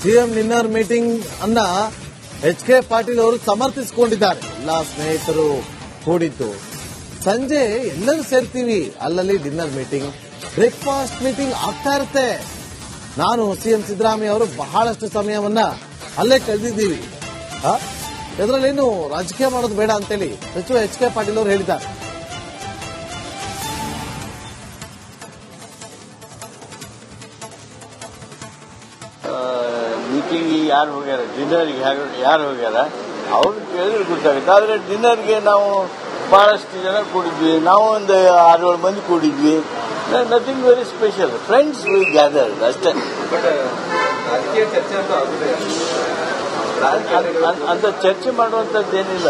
CM dinner meeting ಅನ್ನ HK. Patil ಅವರು ಸಮರ್ಥಿಸಿಕೊಂಡಿದ್ದಾರೆ. ಎಲ್ಲ ಸ್ನೇಹಿತರು ಕೂಡಿದ್ದು ಸಂಜೆ ಎಲ್ಲರೂ ಸೇರ್ತೀವಿ, ಅಲ್ಲಲ್ಲಿ ಡಿನ್ನರ್ ಮೀಟಿಂಗ್, ಬ್ರೇಕ್ಫಾಸ್ಟ್ ಮೀಟಿಂಗ್ ಆಗ್ತಾ ಇರುತ್ತೆ. ನಾನು ಸಿಎಂ ಸಿದ್ದರಾಮಯ್ಯ ಅವರು ಬಹಳಷ್ಟು ಸಮಯವನ್ನ ಅಲ್ಲೇ ಕಳೆದಿದ್ದೀವಿ. ಇದರಲ್ಲೇನು ರಾಜಕೀಯ ಮಾಡೋದು ಬೇಡ ಅಂತೇಳಿ ಸಚಿವ ಎಚ್.ಕೆ. ಪಾಟೀಲ್ ಅವರು ಹೇಳಿದ್ದಾರೆ. ಮೀಟಿಂಗಿಗೆ ಯಾರು ಹೋಗ್ಯಾರ, ಡಿನ್ನರ್ಗೆ ಯಾರು ಹೋಗ್ಯಾರ ಅವ್ರು ಕೇಳಿದ್ರೆ ಗೊತ್ತಾಗುತ್ತೆ. ಆದರೆ ಡಿನ್ನರ್ಗೆ ನಾವು ಬಹಳಷ್ಟು ಜನ ಕೂಡಿದ್ವಿ, ನಾವು ಒಂದು 6-7 ಮಂದಿ ಕೂಡಿದ್ವಿ. Nothing very special, friends we gathered ಅಷ್ಟೇ. ಅಂತ ಚರ್ಚೆ ಮಾಡುವಂಥದ್ದೇನಿಲ್ಲ.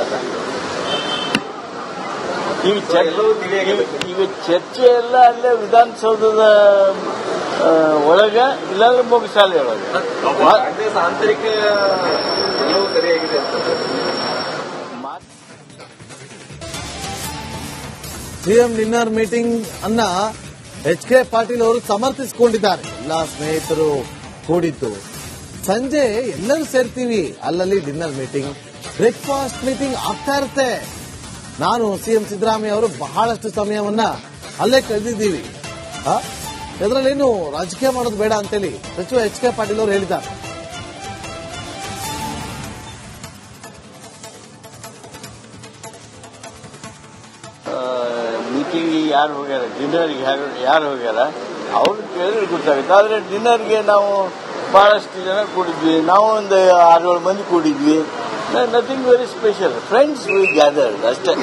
ಈಗ ಚರ್ಚೆ ಎಲ್ಲ ಅಲ್ಲೇ ವಿಧಾನಸೌಧದ ಒಳಗ ಇಲ್ಲಾಂದ್ರೆ ಮೊಗಸಾಲೆ ಒಳಗೆ ಆಂತರಿಕ ಸರಿಯಾಗಿದೆ. ಸಿಎಂ ಡಿನ್ನರ್ ಮೀಟಿಂಗ್ ಅನ್ನ ಎಚ್.ಕೆ. ಪಾಟೀಲ್ ಅವರು ಸಮರ್ಥಿಸಿಕೊಂಡಿದ್ದಾರೆ. ಎಲ್ಲ ಸ್ನೇಹಿತರು ಕೂಡಿದ್ದು ಸಂಜೆ ಎಲ್ಲರೂ ಸೇರ್ತೀವಿ, ಅಲ್ಲಲ್ಲಿ ಡಿನ್ನರ್ ಮೀಟಿಂಗ್, ಬ್ರೇಕ್ಫಾಸ್ಟ್ ಮೀಟಿಂಗ್ ಆಗ್ತಾ ಇರುತ್ತೆ. ನಾನು ಸಿಎಂ ಸಿದ್ದರಾಮಯ್ಯ ಅವರು ಬಹಳಷ್ಟು ಸಮಯವನ್ನ ಅಲ್ಲೇ ಕಳೆದಿದ್ದೀವಿ. ಇದರಲ್ಲೇನು ರಾಜಕೀಯ ಮಾಡೋದು ಬೇಡ ಅಂತೇಳಿ ಸಚಿವ ಎಚ್.ಕೆ. ಪಾಟೀಲ್ ಅವರು ಹೇಳಿದ್ದಾರೆ. ಮೀಟಿಂಗಿಗೆ ಯಾರು ಹೋಗ್ಯಾರ, ಡಿನ್ನರ್ಗೆ ಯಾರು ಹೋಗ್ಯಾರ ಅವ್ರು ಕೇಳಿದ್ರೆ ಗೊತ್ತಾಗುತ್ತೆ. ಆದರೆ ಡಿನ್ನರ್ಗೆ ನಾವು ಬಹಳಷ್ಟು ಜನ ಕೂಡಿದ್ವಿ, ನಾವು ಒಂದು 6-7 ಮಂದಿ ಕೂಡಿದ್ವಿ. Nothing very special, friends we gathered ಅಷ್ಟೇ.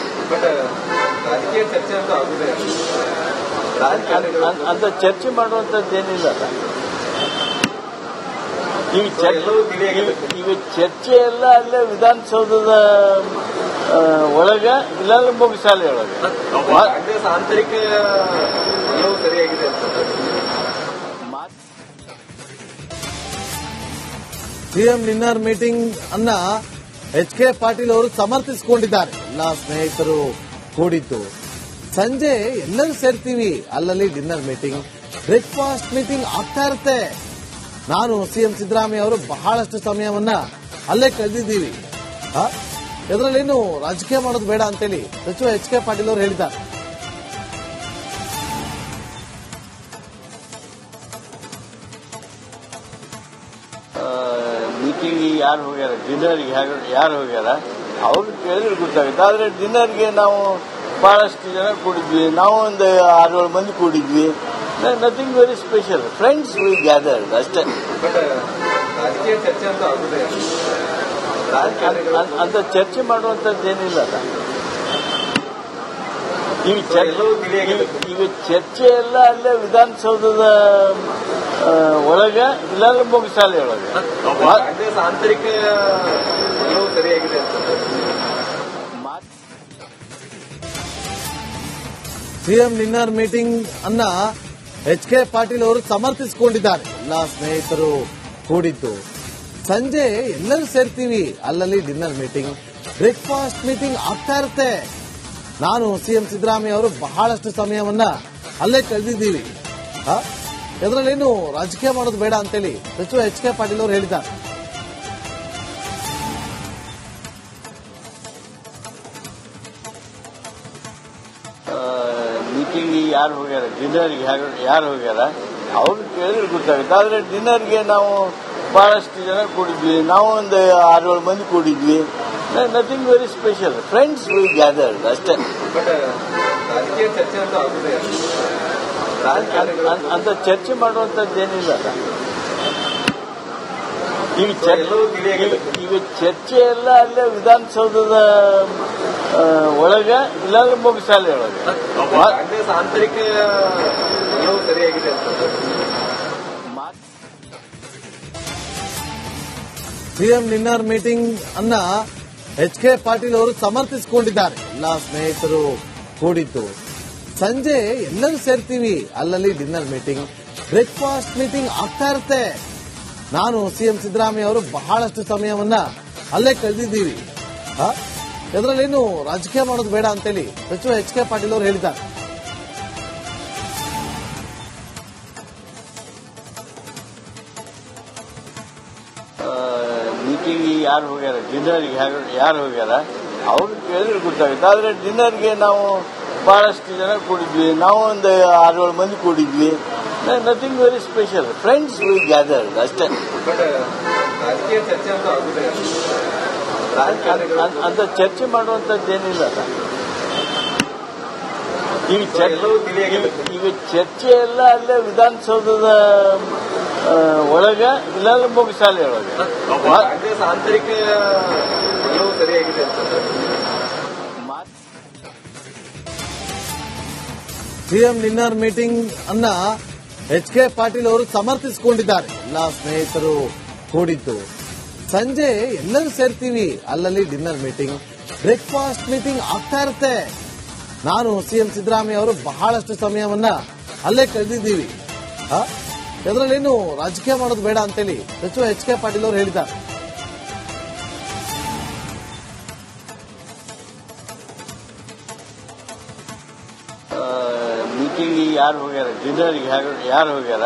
ರಾಜಕೀಯ ಚರ್ಚೆ ಅಂತ ಆಗುದೇ ಅಂತ ಚರ್ಚೆ ಮಾಡುವಂಥದ್ದೇನಿಲ್ಲ. ಈಗ ಚರ್ಚೆ ಎಲ್ಲ ಅಲ್ಲೇ ವಿಧಾನಸೌಧದ ಒಳಗ ಇಲ್ಲಾಂದ್ರೆ ಮೊಗಸಾಲೆ ಒಳಗೆ ಆಂತರಿಕ ಸರಿಯಾಗಿದೆ. ಸಿಎಂ ಡಿನ್ನರ್ ಮೀಟಿಂಗ್ ಅನ್ನ ಎಚ್.ಕೆ. ಪಾಟೀಲ್ ಅವರು ಸಮರ್ಥಿಸಿಕೊಂಡಿದ್ದಾರೆ. ಎಲ್ಲ ಸ್ನೇಹಿತರು ಕೂಡಿದ್ದು ಸಂಜೆ ಎಲ್ಲರೂ ಸೇರ್ತೀವಿ, ಅಲ್ಲಲ್ಲಿ ಡಿನ್ನರ್ ಮೀಟಿಂಗ್, ಬ್ರೇಕ್ಫಾಸ್ಟ್ ಮೀಟಿಂಗ್ ಆಗ್ತಾ ಇರುತ್ತೆ. ನಾನು ಸಿಎಂ ಸಿದ್ದರಾಮಯ್ಯ ಅವರು ಬಹಳಷ್ಟು ಸಮಯವನ್ನ ಅಲ್ಲೇ ಕಳೆದಿದ್ದೀವಿ. ಇದರಲ್ಲೇನು ರಾಜಕೀಯ ಮಾಡೋದು ಬೇಡ ಅಂತೇಳಿ ಸಚಿವ ಎಚ್.ಕೆ. ಪಾಟೀಲ್ ಅವರು ಹೇಳಿದ್ದಾರೆ. ಮೀಟಿಂಗಿಗೆ ಯಾರು ಹೋಗ್ಯಾರ, ಡಿನ್ನರ್ಗೆ ಯಾರು ಹೋಗ್ಯಾರ ಅವ್ರು ಕೇಳಿದ್ರೆ ಗೊತ್ತಾಗುತ್ತೆ. ಆದರೆ ಡಿನ್ನರ್ಗೆ ನಾವು ಬಹಳಷ್ಟು ಜನ ಕೂಡಿದ್ವಿ, ನಾವು ಒಂದು 6-7 ಮಂದಿ ಕೂಡಿದ್ವಿ. Nothing very special, friends we gathered ಅಷ್ಟೇ. ರಾಜಕೀಯ ಚರ್ಚೆ ಅಂತ ಆಗುದೇ ಅಂತ ಚರ್ಚೆ ಮಾಡುವಂಥದ್ದೇನಿಲ್ಲ. ಈಗ ಚರ್ಚೆ ಎಲ್ಲ ಅಲ್ಲೇ ವಿಧಾನಸೌಧದ ಒಳಗ ಇಲ್ಲಾಂದ್ರೆ ಮೊಗಸಾಲೆ ಒಳಗೆ ಆಂತರಿಕ ಸರಿಯಾಗಿದೆ. ಸಿಎಂ ಡಿನ್ನರ್ ಮೀಟಿಂಗ್ ಅನ್ನ ಎಚ್.ಕೆ. ಪಾಟೀಲ್ ಅವರು ಸಮರ್ಥಿಸಿಕೊಂಡಿದ್ದಾರೆ. ಎಲ್ಲ ಸ್ನೇಹಿತರು ಕೂಡಿದ್ದು ಸಂಜೆ ಎಲ್ಲರೂ ಸೇರ್ತೀವಿ, ಅಲ್ಲಲ್ಲಿ ಡಿನ್ನರ್ ಮೀಟಿಂಗ್, ಬ್ರೇಕ್ಫಾಸ್ಟ್ ಮೀಟಿಂಗ್ ಆಗ್ತಾ ಇರುತ್ತೆ. ನಾನು ಸಿಎಂ ಸಿದ್ದರಾಮಯ್ಯ ಅವರು ಬಹಳಷ್ಟು ಸಮಯವನ್ನ ಅಲ್ಲೇ ಕಳೆದಿದ್ದೀವಿ. ಇದರಲ್ಲೇನು ರಾಜಕೀಯ ಮಾಡೋದು ಬೇಡ ಅಂತೇಳಿ ಸಚಿವ ಎಚ್.ಕೆ. ಪಾಟೀಲ್ ಅವರು ಹೇಳಿದ್ದಾರೆ. ಮೀಟಿಂಗಿಗೆ ಯಾರು ಹೋಗ್ಯಾರ, ಡಿನ್ನರ್ಗೆ ಯಾರು ಹೋಗ್ಯಾರ ಅವ್ರು ಕೇಳಿದ್ರೆ ಗೊತ್ತಾಗುತ್ತೆ. ಆದರೆ ಡಿನ್ನರ್ಗೆ ನಾವು ಬಹಳಷ್ಟು ಜನ ಕೂಡಿದ್ವಿ, ನಾವು ಒಂದು 6-7 ಮಂದಿ ಕೂಡಿದ್ವಿ. Nothing very special, friends we gathered ಅಷ್ಟೇ. ರಾಜಕೀಯ ಚರ್ಚೆ ಅಂತ ಆಗುದೇ ಅಂತ ಚರ್ಚೆ ಮಾಡುವಂಥದ್ದೇನಿಲ್ಲ. ಈಗ ಚರ್ಚೆ ಎಲ್ಲ ಅಲ್ಲೇ ವಿಧಾನಸೌಧದ ಒಳಗ ಇಲ್ಲಾಂದ್ರೆ ಮೊಗಸಾಲೆ ಒಳಗೆ ಆಂತರಿಕ ಸರಿಯಾಗಿದೆ. ಸಿಎಂ ಡಿನ್ನರ್ ಮೀಟಿಂಗ್ ಅನ್ನ ಎಚ್.ಕೆ. ಪಾಟೀಲ್ ಅವರು ಸಮರ್ಥಿಸಿಕೊಂಡಿದ್ದಾರೆ. ಎಲ್ಲ ಸ್ನೇಹಿತರು ಕೂಡಿದ್ದು ಸಂಜೆ ಎಲ್ಲರೂ ಸೇರ್ತೀವಿ, ಅಲ್ಲಲ್ಲಿ ಡಿನ್ನರ್ ಮೀಟಿಂಗ್, ಬ್ರೇಕ್ಫಾಸ್ಟ್ ಮೀಟಿಂಗ್ ಆಗ್ತಾ ಇರುತ್ತೆ. ನಾನು ಸಿಎಂ ಸಿದ್ದರಾಮಯ್ಯ ಅವರು ಬಹಳಷ್ಟು ಸಮಯವನ್ನ ಅಲ್ಲೇ ಕಳೆದಿದ್ದೀವಿ. ಇದರಲ್ಲೇನು ರಾಜಕೀಯ ಮಾಡೋದು ಬೇಡ ಅಂತೇಳಿ ಸಚಿವ ಎಚ್.ಕೆ. ಪಾಟೀಲ್ ಅವರು ಹೇಳಿದ್ದಾರೆ. ಮೀಟಿಂಗ್ ಯಾರು ಹೋಗ್ಯಾರ ಡಿನ್ನರ್ಗೆ ಯಾರು ಹೋಗ್ಯಾರ ಅವ್ರು ಕೇಳಿದ್ರೆ ಗೊತ್ತಾಗುತ್ತೆ. ಆದರೆ ಡಿನ್ನರ್ಗೆ ನಾವು ಬಹಳಷ್ಟು ಜನ ಕೂಡಿದ್ವಿ, ನಾವು ಒಂದು 6-7 ಮಂದಿ ಕೂಡಿದ್ವಿ. Nothing very special, friends we gather ಅಷ್ಟೇ. ಬಟ್ ರಾಜಕೀಯ ಚರ್ಚೆ ಅಂತೂ ಆಗುದೇ ರಾಜಕಾರಣಿಗಳು ಅಂತ ಚರ್ಚೆ ಮಾಡುವಂಥದ್ದೇನಿಲ್ಲ. ಎಲ್ಲವೂ ತಿಳಿಯಾಗಿದೆ. ಈಗ ಚರ್ಚೆ ಎಲ್ಲ ಅಲ್ಲೇ ವಿಧಾನಸೌಧದ ಒಳಗ ಇಲ್ಲಾಂದ್ರೆ ಮುಗಿಸಾಲೆ ಒಳಗೆ. ಕಾಂಗ್ರೆಸ್ ಆಂತರಿಕ ಎಲ್ಲವೂ ಸರಿಯಾಗಿದೆ ಅಂತ ಸಿಎಂ ಡಿನ್ನರ್ ಮೀಟಿಂಗ್ ಅನ್ನ ಎಚ್.ಕೆ. ಪಾಟೀಲ್ ಅವರು ಸಮರ್ಥಿಸಿಕೊಂಡಿದ್ದಾರೆ. ಎಲ್ಲ ಸ್ನೇಹಿತರು ಕೂಡಿದ್ದು ಸಂಜೆ ಎಲ್ಲರೂ ಸೇರ್ತೀವಿ, ಅಲ್ಲಲ್ಲಿ ಡಿನ್ನರ್ ಮೀಟಿಂಗ್, ಬ್ರೇಕ್ಫಾಸ್ಟ್ ಮೀಟಿಂಗ್ ಆಗ್ತಾ ಇರುತ್ತೆ. ನಾನು ಸಿಎಂ ಸಿದ್ದರಾಮಯ್ಯ ಅವರು ಬಹಳಷ್ಟು ಸಮಯವನ್ನ ಅಲ್ಲೇ ಕಳೆದಿದ್ದೀವಿ. ಇದರಲ್ಲೇನು ರಾಜಕೀಯ ಮಾಡೋದು ಬೇಡ ಅಂತೇಳಿ ಸಚಿವ ಎಚ್.ಕೆ. ಪಾಟೀಲ್ ಅವರು ಹೇಳಿದ್ದಾರೆ. ಮೀಟಿಂಗ್ ಯಾರು ಹೋಗ್ಯಾರ ಡಿನ್ನರ್ಗೆ ಯಾರು ಹೋಗ್ಯಾರ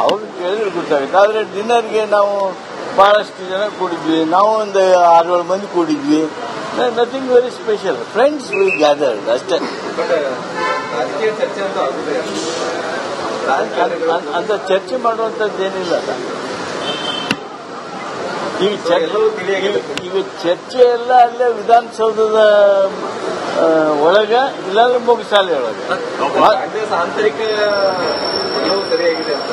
ಅವ್ರು ಕೇಳಿದ್ರೆ ಗೊತ್ತಾಗುತ್ತೆ. ಆದರೆ ಡಿನ್ನರ್ಗೆ ನಾವು ಬಹಳಷ್ಟು ಜನ ಕೂಡಿದ್ವಿ, ನಾವು ಒಂದು 6-7 ಮಂದಿ ಕೂಡಿದ್ವಿ. Nothing very special, friends we gather ಅಷ್ಟೇ. ಬಟ್ ರಾಜಕೀಯ ಚರ್ಚೆ ಅಂತೂ ಆಗುದೇ ರಾಜಕಾರಣಿಗಳು ಅಂತ ಚರ್ಚೆ ಮಾಡುವಂಥದ್ದೇನಿಲ್ಲ. ಎಲ್ಲವೂ ತಿಳಿಯಾಗಿದೆ. ಈಗ ಚರ್ಚೆ ಎಲ್ಲ ಅಲ್ಲೇ ವಿಧಾನಸೌಧದ ಒಳಗ ಇಲ್ಲಾಂದ್ರೆ ಮುಗಿಸಾಲೆ ಒಳಗೆ. ಕಾಂಗ್ರೆಸ್ ಆಂತರಿಕ ಎಲ್ಲವೂ ಸರಿಯಾಗಿದೆ ಅಂತ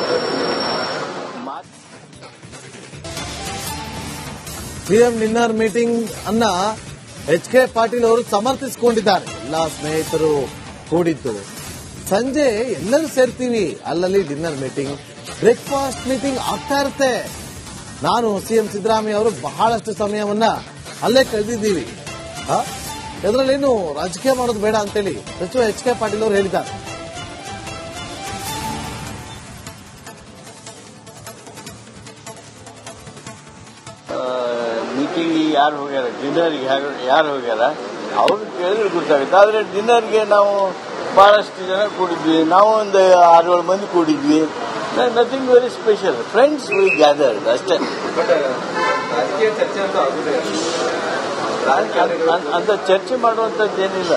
ಸಿಎಂ ಡಿನ್ನರ್ ಮೀಟಿಂಗ್ ಅನ್ನ ಎಚ್.ಕೆ. ಪಾಟೀಲ್ ಅವರು ಸಮರ್ಥಿಸಿಕೊಂಡಿದ್ದಾರೆ. ಎಲ್ಲ ಸ್ನೇಹಿತರು ಕೂಡಿದ್ದು ಸಂಜೆ ಎಲ್ಲರೂ ಸೇರ್ತೀವಿ, ಅಲ್ಲಲ್ಲಿ ಡಿನ್ನರ್ ಮೀಟಿಂಗ್, ಬ್ರೇಕ್ಫಾಸ್ಟ್ ಮೀಟಿಂಗ್ ಆಗ್ತಾ ಇರುತ್ತೆ. ನಾನು ಸಿಎಂ ಸಿದ್ದರಾಮಯ್ಯ ಅವರು ಬಹಳಷ್ಟು ಸಮಯವನ್ನ ಅಲ್ಲೇ ಕಳೆದಿದ್ದೀವಿ. ಇದರಲ್ಲೇನು ರಾಜಕೀಯ ಮಾಡೋದು ಬೇಡ ಅಂತೇಳಿ ಸಚಿವ ಎಚ್.ಕೆ. ಪಾಟೀಲ್ ಅವರು ಹೇಳಿದ್ದಾರೆ. ಮೀಟಿಂಗ್ ಯಾರು ಹೋಗ್ಯಾರ ಡಿನ್ನರ್ಗೆ ಯಾರು ಹೋಗ್ಯಾರ ಅವ್ರು ಕೇಳಿದ್ರೆ ಗೊತ್ತಾಗುತ್ತೆ. ಆದರೆ ಡಿನ್ನರ್ಗೆ ನಾವು ಬಹಳಷ್ಟು ಜನ ಕೂಡಿದ್ವಿ, ನಾವು ಒಂದು 6-7 ಮಂದಿ ಕೂಡಿದ್ವಿ. Nothing very special, friends we gather ಅಷ್ಟೇ. ಬಟ್ ರಾಜಕೀಯ ಚರ್ಚೆ ಅಂತೂ ಆಗುದೇ ರಾಜಕಾರಣಿಗಳು ಅಂತ ಚರ್ಚೆ ಮಾಡುವಂಥದ್ದೇನಿಲ್ಲ.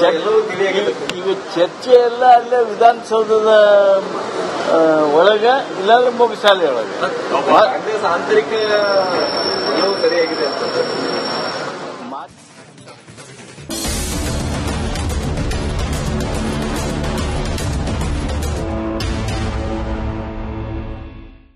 ಎಲ್ಲವೂ ತಿಳಿಯಾಗಿದೆ. ಈಗ ಚರ್ಚೆ ಎಲ್ಲ ಅಲ್ಲೇ ವಿಧಾನಸೌಧದ ಒಳಗ ಇಲ್ಲಾಂದ್ರೆ ಮುಗಿಸಾಲೆ ಒಳಗೆ. ಕಾಂಗ್ರೆಸ್ ಆಂತರಿಕ ಎಲ್ಲವೂ ಸರಿಯಾಗಿದೆ ಅಂತ